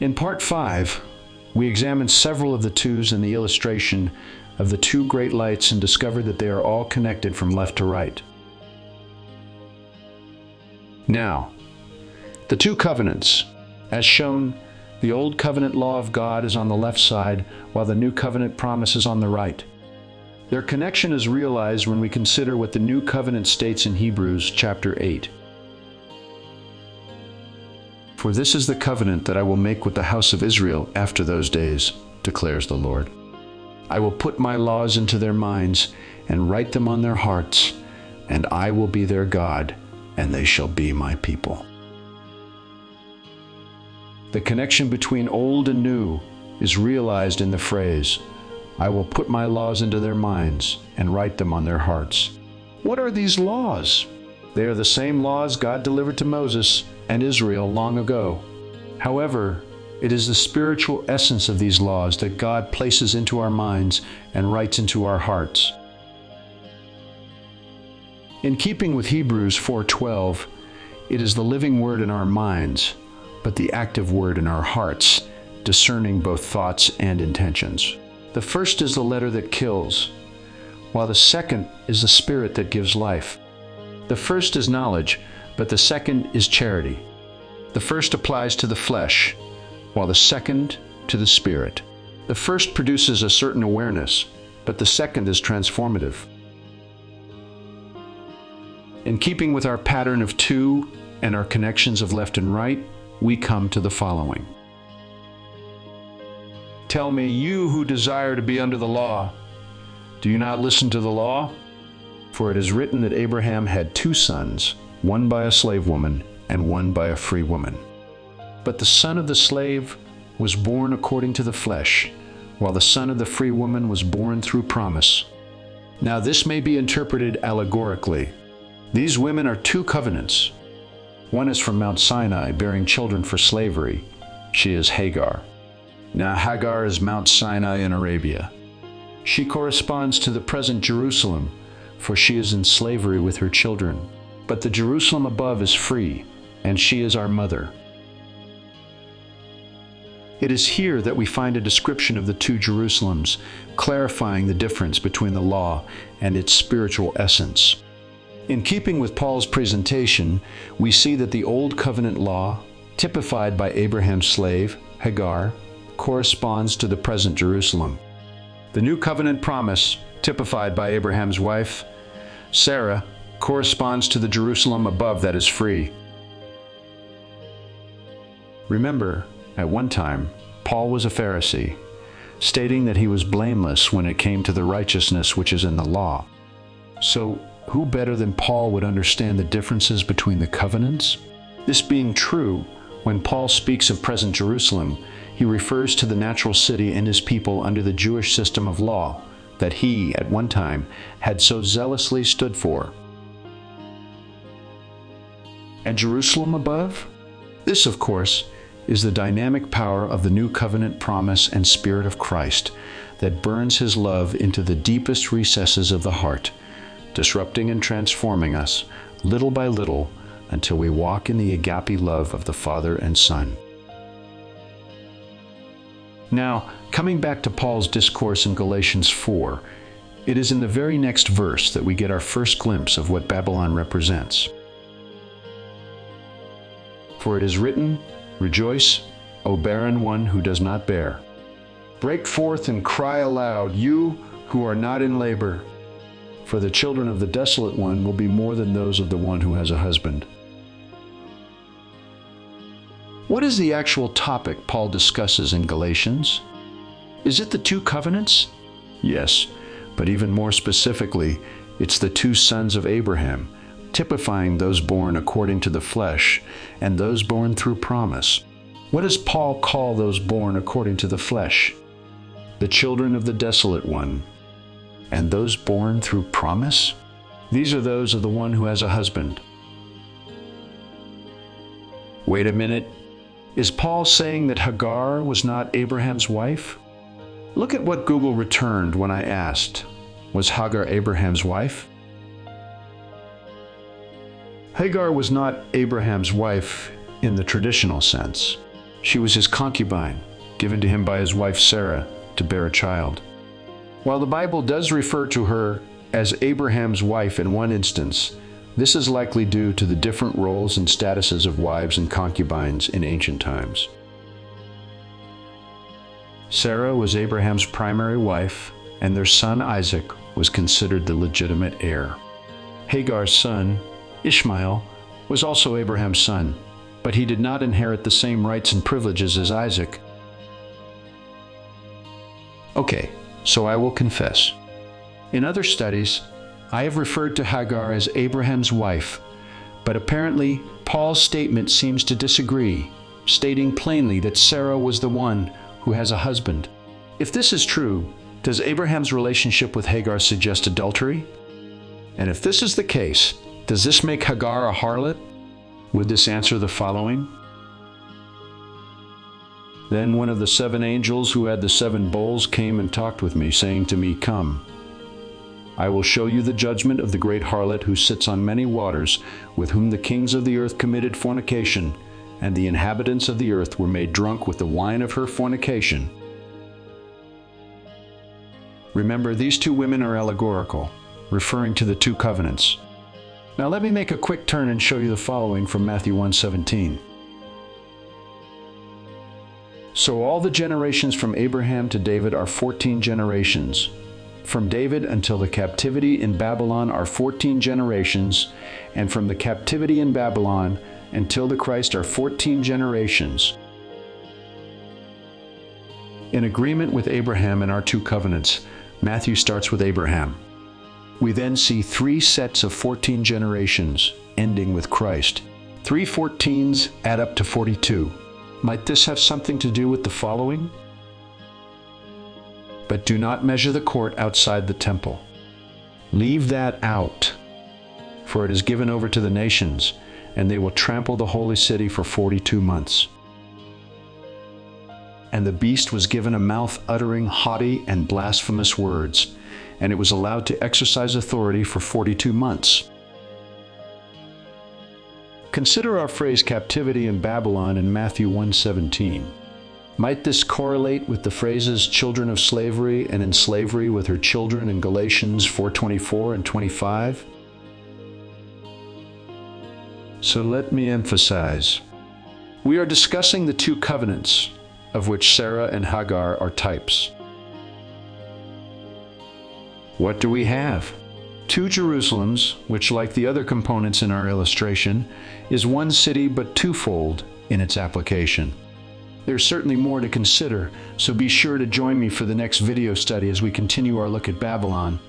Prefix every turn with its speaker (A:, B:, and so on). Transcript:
A: In Part 5, we examined several of the twos in the illustration of the two great lights and discovered that they are all connected from left to right. Now, the two covenants. As shown, the Old Covenant law of God is on the left side, while the New Covenant promise is on the right. Their connection is realized when we consider what the New Covenant states in Hebrews chapter 8. For this is the covenant that I will make with the house of Israel after those days, declares the Lord. I will put my laws into their minds and write them on their hearts, and I will be their God, and they shall be my people. The connection between old and new is realized in the phrase, I will put my laws into their minds and write them on their hearts. What are these laws? They are the same laws God delivered to Moses and Israel long ago. However, it is the spiritual essence of these laws that God places into our minds and writes into our hearts. In keeping with Hebrews 4:12, it is the living word in our minds, but the active word in our hearts, discerning both thoughts and intentions. The first is the letter that kills, while the second is the spirit that gives life. The first is knowledge, but the second is charity. The first applies to the flesh, while the second to the spirit. The first produces a certain awareness, but the second is transformative. In keeping with our pattern of two and our connections of left and right, we come to the following. Tell me, you who desire to be under the law, do you not listen to the law? For it is written that Abraham had two sons, one by a slave woman and one by a free woman. But the son of the slave was born according to the flesh, while the son of the free woman was born through promise. Now this may be interpreted allegorically. These women are two covenants. One is from Mount Sinai, bearing children for slavery. She is Hagar. Now Hagar is Mount Sinai in Arabia. She corresponds to the present Jerusalem, for she is in slavery with her children. But the Jerusalem above is free, and she is our mother. It is here that we find a description of the two Jerusalems, clarifying the difference between the law and its spiritual essence. In keeping with Paul's presentation, we see that the Old Covenant law, typified by Abraham's slave, Hagar, corresponds to the present Jerusalem. The New Covenant promise, typified by Abraham's wife, Sarah, corresponds to the Jerusalem above that is free. Remember, at one time, Paul was a Pharisee, stating that he was blameless when it came to the righteousness which is in the law. So, who better than Paul would understand the differences between the covenants? This being true, when Paul speaks of present Jerusalem, he refers to the natural city and his people under the Jewish system of law that he, at one time, had so zealously stood for. And Jerusalem above? This, of course, is the dynamic power of the New Covenant promise and Spirit of Christ that burns His love into the deepest recesses of the heart, disrupting and transforming us little by little until we walk in the agape love of the Father and Son. Now, coming back to Paul's discourse in Galatians 4, it is in the very next verse that we get our first glimpse of what Babylon represents. For it is written, Rejoice, O barren one who does not bear. Break forth and cry aloud, you who are not in labor. For the children of the desolate one will be more than those of the one who has a husband. What is the actual topic Paul discusses in Galatians? Is it the two covenants? Yes, but even more specifically, it's the two sons of Abraham, typifying those born according to the flesh and those born through promise. What does Paul call those born according to the flesh? The children of the desolate one. And those born through promise? These are those of the one who has a husband. Wait a minute. Is Paul saying that Hagar was not Abraham's wife? Look at what Google returned when I asked, was Hagar Abraham's wife? Hagar was not Abraham's wife in the traditional sense. She was his concubine, given to him by his wife Sarah to bear a child. While the Bible does refer to her as Abraham's wife in one instance, this is likely due to the different roles and statuses of wives and concubines in ancient times. Sarah was Abraham's primary wife, and their son Isaac was considered the legitimate heir. Hagar's son, Ishmael, was also Abraham's son, but he did not inherit the same rights and privileges as Isaac. Okay, so I will confess. In other studies, I have referred to Hagar as Abraham's wife, but apparently Paul's statement seems to disagree, stating plainly that Sarah was the one who has a husband. If this is true, does Abraham's relationship with Hagar suggest adultery? And if this is the case, does this make Hagar a harlot? Would this answer the following? Then one of the 7 angels who had the 7 bowls came and talked with me, saying to me, "Come, I will show you the judgment of the great harlot who sits on many waters, with whom the kings of the earth committed fornication, and the inhabitants of the earth were made drunk with the wine of her fornication." Remember, these 2 women are allegorical, referring to the 2 covenants. Now let me make a quick turn and show you the following from Matthew 1:17. So all the generations from Abraham to David are 14 generations. From David until the captivity in Babylon are 14 generations, and from the captivity in Babylon until the Christ are 14 generations. In agreement with Abraham in our 2 covenants, Matthew starts with Abraham. We then see 3 sets of 14 generations, ending with Christ. 3 14s add up to 42. Might this have something to do with the following? But do not measure the court outside the temple. Leave that out, for it is given over to the nations, and they will trample the holy city for 42 months. And the beast was given a mouth uttering haughty and blasphemous words, and it was allowed to exercise authority for 42 months. Consider our phrase captivity in Babylon in Matthew 1:17. Might this correlate with the phrases children of slavery and in slavery with her children in Galatians 4:24 and 25? So let me emphasize. We are discussing the 2 covenants, of which Sarah and Hagar are types. What do we have? 2 Jerusalems, which, like the other components in our illustration, is one city but twofold in its application. There's certainly more to consider, so be sure to join me for the next video study as we continue our look at Babylon.